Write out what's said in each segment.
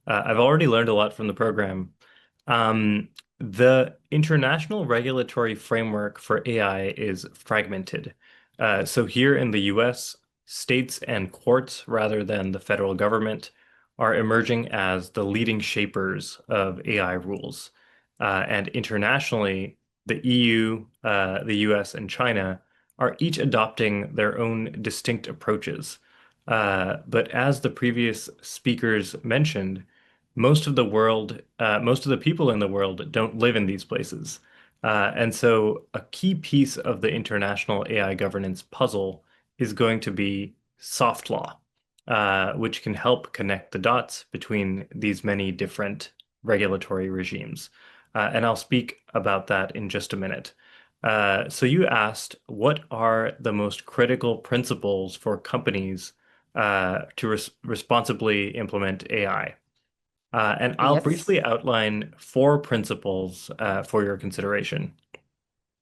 I've already learned a lot from the program. Um, the international regulatory framework for AI is fragmented. So here in the US, states and courts, rather than the federal government, are emerging as the leading shapers of AI rules. And internationally, the EU, the US, and China are each adopting their own distinct approaches. But as the previous speakers mentioned, most of the people in the world don't live in these places. And so a key piece of the international AI governance puzzle is going to be soft law, which can help connect the dots between these many different regulatory regimes. And I'll speak about that in just a minute. So you asked, what are the most critical principles for companies to responsibly implement AI? And I'll Yes. briefly outline four principles for your consideration.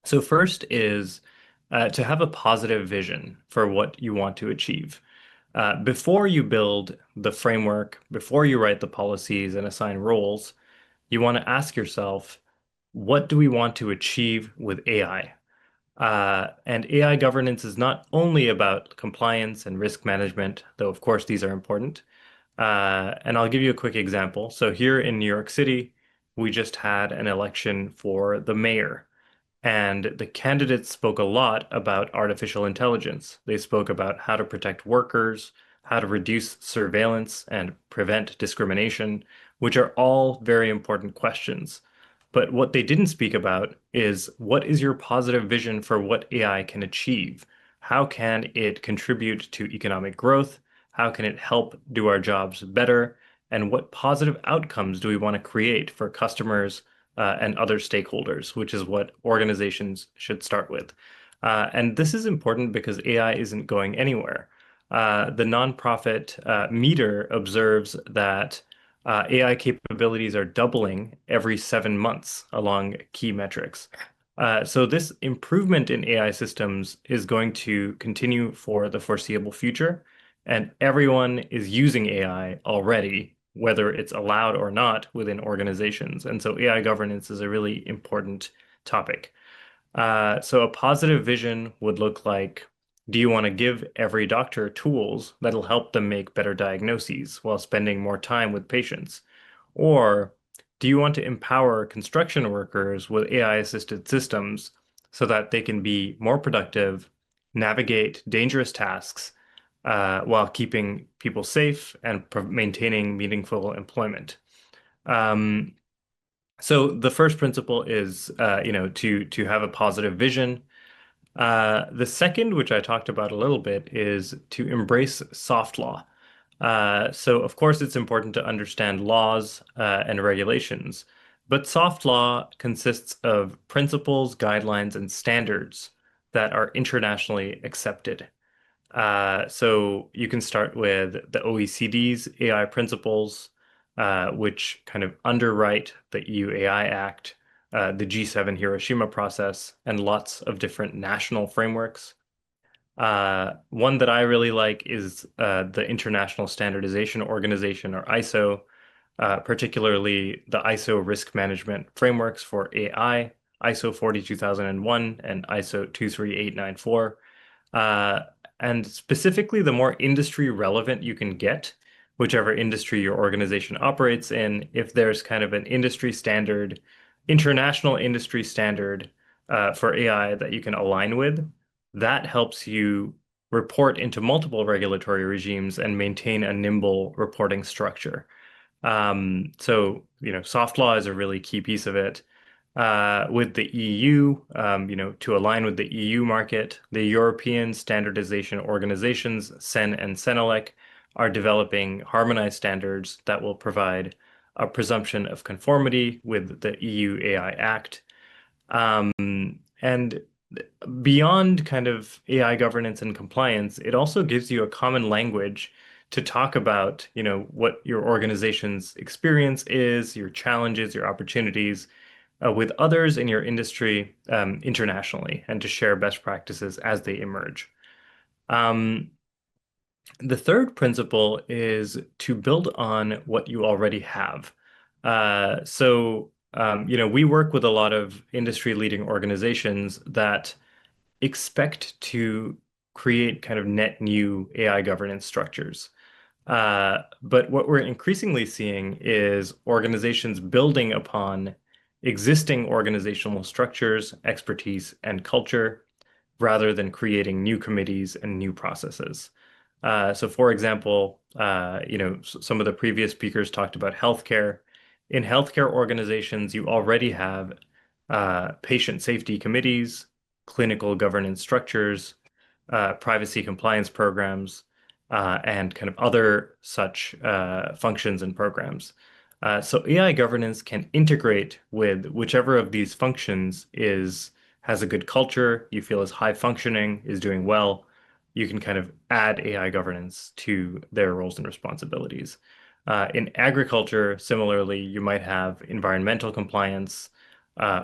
So, first is to have a positive vision for what you want to achieve. Before you build the framework, before you write the policies and assign roles, you want to ask yourself, what do we want to achieve with AI? And AI governance is not only about compliance and risk management, though of course these are important. And I'll give you a quick example. So here in New York City, we just had an election for the mayor, and the candidates spoke a lot about artificial intelligence. They spoke about how to protect workers, how to reduce surveillance and prevent discrimination, which are all very important questions. But what they didn't speak about is, what is your positive vision for what AI can achieve? How can it contribute to economic growth? How can it help do our jobs better? And what positive outcomes do we want to create for customers and other stakeholders, which is what organizations should start with. And this is important because AI isn't going anywhere. The nonprofit meter observes that AI capabilities are doubling every 7 months along key metrics. So this improvement in AI systems is going to continue for the foreseeable future, and everyone is using AI already, whether it's allowed or not within organizations. And so AI governance is a really important topic. So a positive vision would look like, do you want to give every doctor tools that'll help them make better diagnoses while spending more time with patients? Or do you want to empower construction workers with AI-assisted systems so that they can be more productive, navigate dangerous tasks, while keeping people safe and maintaining meaningful employment? Um, so the first principle is, to have a positive vision. The second, which I talked about a little bit, is to embrace soft law. So of course it's important to understand laws and regulations, but soft law consists of principles, guidelines, and standards that are internationally accepted. So you can start with the OECD's AI principles, which kind of underwrite the EU AI Act, the G7 Hiroshima process, and lots of different national frameworks. One that I really like is the International Standardization Organization, or ISO, particularly the ISO risk management frameworks for AI, ISO 42001 and ISO 23894. Uh, and specifically, the more industry relevant you can get, whichever industry your organization operates in, if there's kind of an industry standard, international industry standard for AI that you can align with, that helps you report into multiple regulatory regimes and maintain a nimble reporting structure. Soft law is a really key piece of it. With the EU, to align with the EU market, the European Standardization Organizations, CEN and CENELEC, are developing harmonized standards that will provide a presumption of conformity with the EU AI Act. And beyond kind of AI governance and compliance, it also gives you a common language to talk about, what your organization's experience is, your challenges, your opportunities, with others in your industry, internationally, and to share best practices as they emerge. Um, The third principle is to build on what you already have. We work with a lot of industry-leading organizations that expect to create kind of net new AI governance structures. But what we're increasingly seeing is organizations building upon existing organizational structures, expertise, and culture rather than creating new committees and new processes. For example, some of the previous speakers talked about healthcare. In healthcare organizations, you already have patient safety committees, clinical governance structures, privacy compliance programs, and kind of other such functions and programs. So AI governance can integrate with whichever of these functions has a good culture, you feel is high functioning, is doing well. You can kind of add AI governance to their roles and responsibilities. In agriculture, similarly, you might have environmental compliance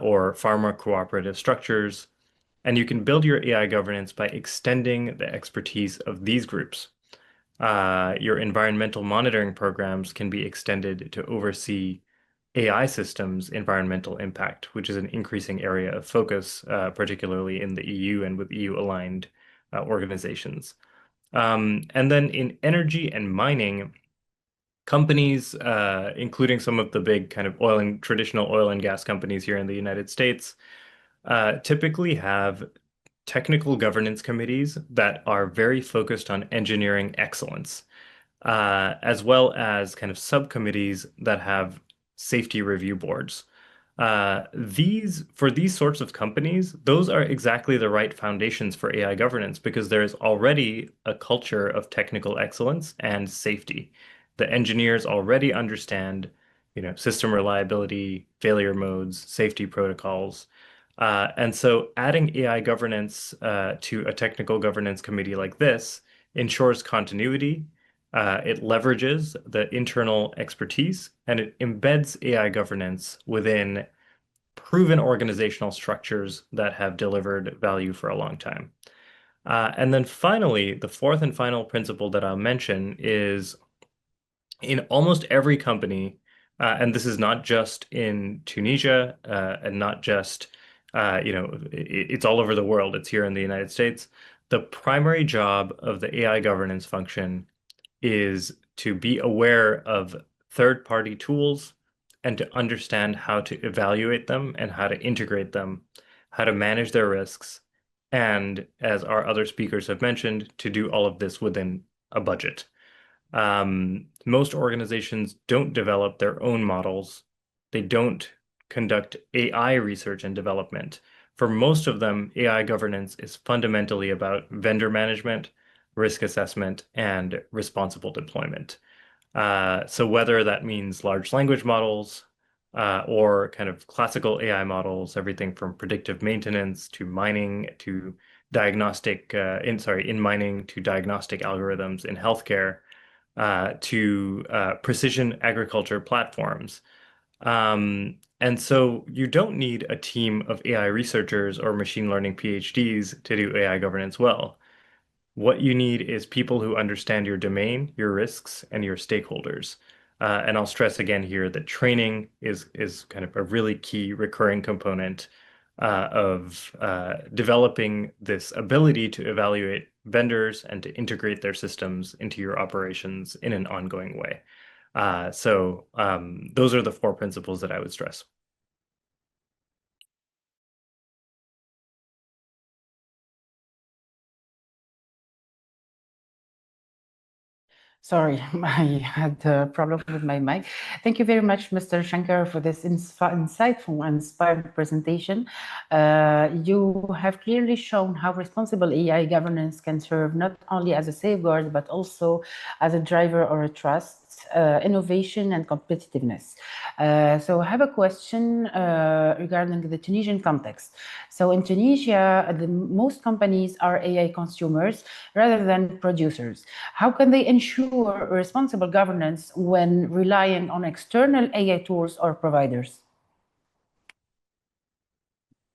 or farmer cooperative structures, and you can build your AI governance by extending the expertise of these groups. Your environmental monitoring programs can be extended to oversee AI systems' environmental impact, which is an increasing area of focus, particularly in the EU and with EU-aligned organizations. And then in energy and mining, companies, including some of the big kind of traditional oil and gas companies here in the United States, typically have technical governance committees that are very focused on engineering excellence, as well as kind of subcommittees that have safety review boards. For these sorts of companies, those are exactly the right foundations for AI governance because there is already a culture of technical excellence and safety. The engineers already understand, system reliability, failure modes, safety protocols. And so adding AI governance to a technical governance committee like this ensures continuity. It leverages the internal expertise and it embeds AI governance within proven organizational structures that have delivered value for a long time. And then finally, the fourth and final principle that I'll mention is in almost every company, and this is not just in Tunisia and not just, it's all over the world. It's here in the United States. The primary job of the AI governance function is to be aware of third-party tools and to understand how to evaluate them and how to integrate them, how to manage their risks, and as our other speakers have mentioned, to do all of this within a budget. Most organizations don't develop their own models. They don't conduct AI research and development. For most of them, AI governance is fundamentally about vendor management, risk assessment, and responsible deployment. So whether that means large language models or kind of classical AI models, everything from predictive maintenance to mining to in mining to diagnostic algorithms in healthcare to precision agriculture platforms. And so you don't need a team of AI researchers or machine learning PhDs to do AI governance well. What you need is people who understand your domain, your risks, and your stakeholders. And I'll stress again here that training is kind of a really key recurring component of developing this ability to evaluate vendors and to integrate their systems into your operations in an ongoing way. Those are the four principles that I would stress. Sorry, I had a problem with my mic. Thank you very much, Mr. Shankar, for this insightful and inspiring presentation. You have clearly shown how responsible AI governance can serve not only as a safeguard, but also as a driver or a trust, innovation and competitiveness. So I have a question regarding the Tunisian context. So in Tunisia, most companies are AI consumers rather than producers. How can they ensure responsible governance when relying on external AI tools or providers?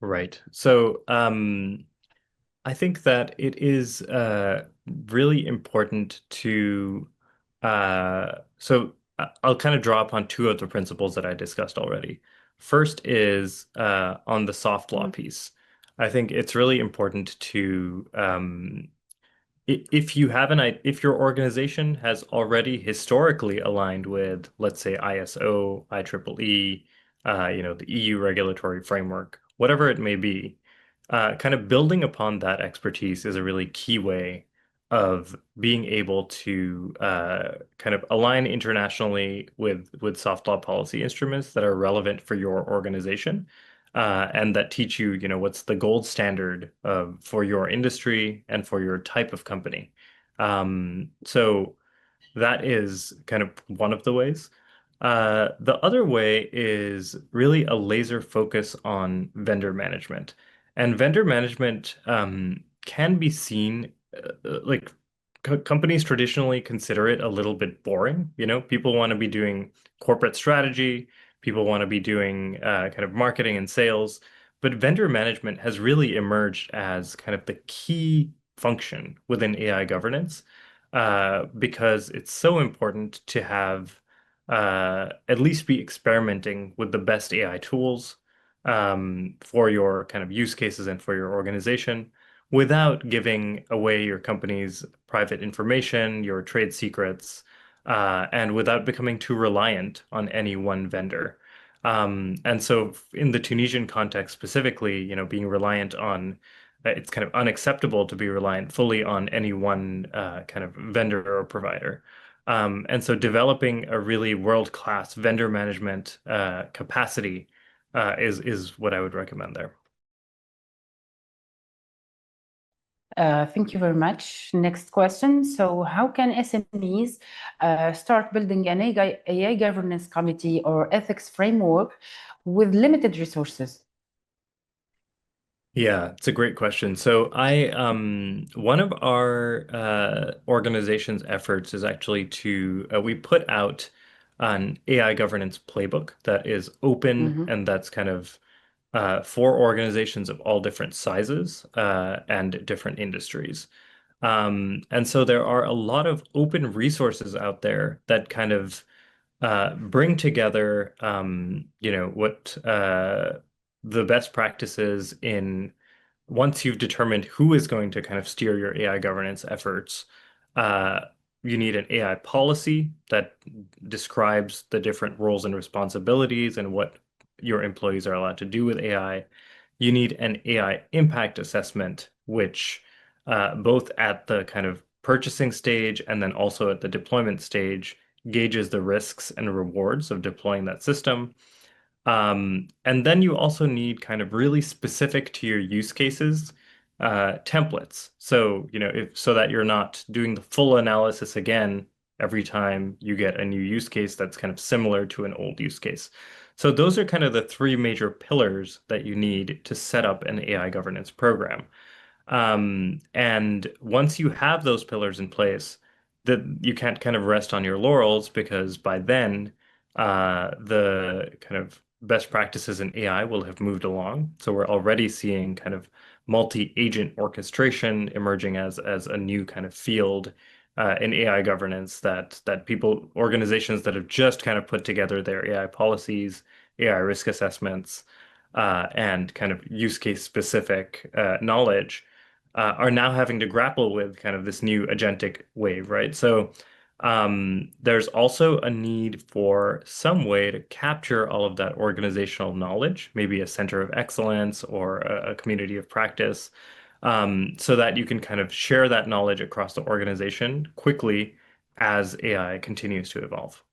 Right. So I think that it is really important to I'll kind of draw upon two of the principles that I discussed already. First is on the soft law Mm, piece. I think it's really important to if you have if your organization has already historically aligned with, let's say, ISO, IEEE, the EU regulatory framework, whatever it may be, kind of building upon that expertise is a really key way of being able to kind of align internationally with soft law policy instruments that are relevant for your organization and that teach you, what's the gold standard for your industry and for your type of company. So that is kind of one of the ways. The other way is really a laser focus on vendor management. And vendor management can be seen like co companies traditionally consider it a little bit boring. People want to be doing corporate strategy, people want to be doing kind of marketing and sales, but vendor management has really emerged as kind of the key function within AI governance because it's so important to have at least be experimenting with the best AI tools for your kind of use cases and for your organization without giving away your company's private information, your trade secrets, and without becoming too reliant on any one vendor. And so in the Tunisian context specifically, being reliant on it's kind of unacceptable to be reliant fully on any one kind of vendor or provider. And so developing a really world-class vendor management capacity is what I would recommend there. Thank you very much. Next question. So how can SMEs start building an AI governance committee or ethics framework with limited resources? Yeah, it's a great question. So one of our organization's efforts is actually to we put out an AI governance playbook that is open Mhm. and that's kind of for organizations of all different sizes and different industries. And so there are a lot of open resources out there that kind of bring together, what the best practices in once you've determined who is going to kind of steer your AI governance efforts. Uh, you need an AI policy that describes the different roles and responsibilities and what your employees are allowed to do with AI. You need an AI impact assessment, which both at the kind of purchasing stage and then also at the deployment stage gauges the risks and rewards of deploying that system. And then you also need kind of really specific to your use cases templates. So, so that you're not doing the full analysis again every time you get a new use case that's kind of similar to an old use case. So those are kind of the three major pillars that you need to set up an AI governance program. And once you have those pillars in place, that you can't kind of rest on your laurels because by then the kind of best practices in AI will have moved along. So we're already seeing kind of multi-agent orchestration emerging as a new kind of field in AI governance that organizations that have just kind of put together their AI policies, AI risk assessments, and kind of use case specific knowledge are now having to grapple with kind of this new agentic wave, right? So there's also a need for some way to capture all of that organizational knowledge, maybe a center of excellence or a community of practice, so that you can kind of share that knowledge across the organization quickly as AI continues to evolve.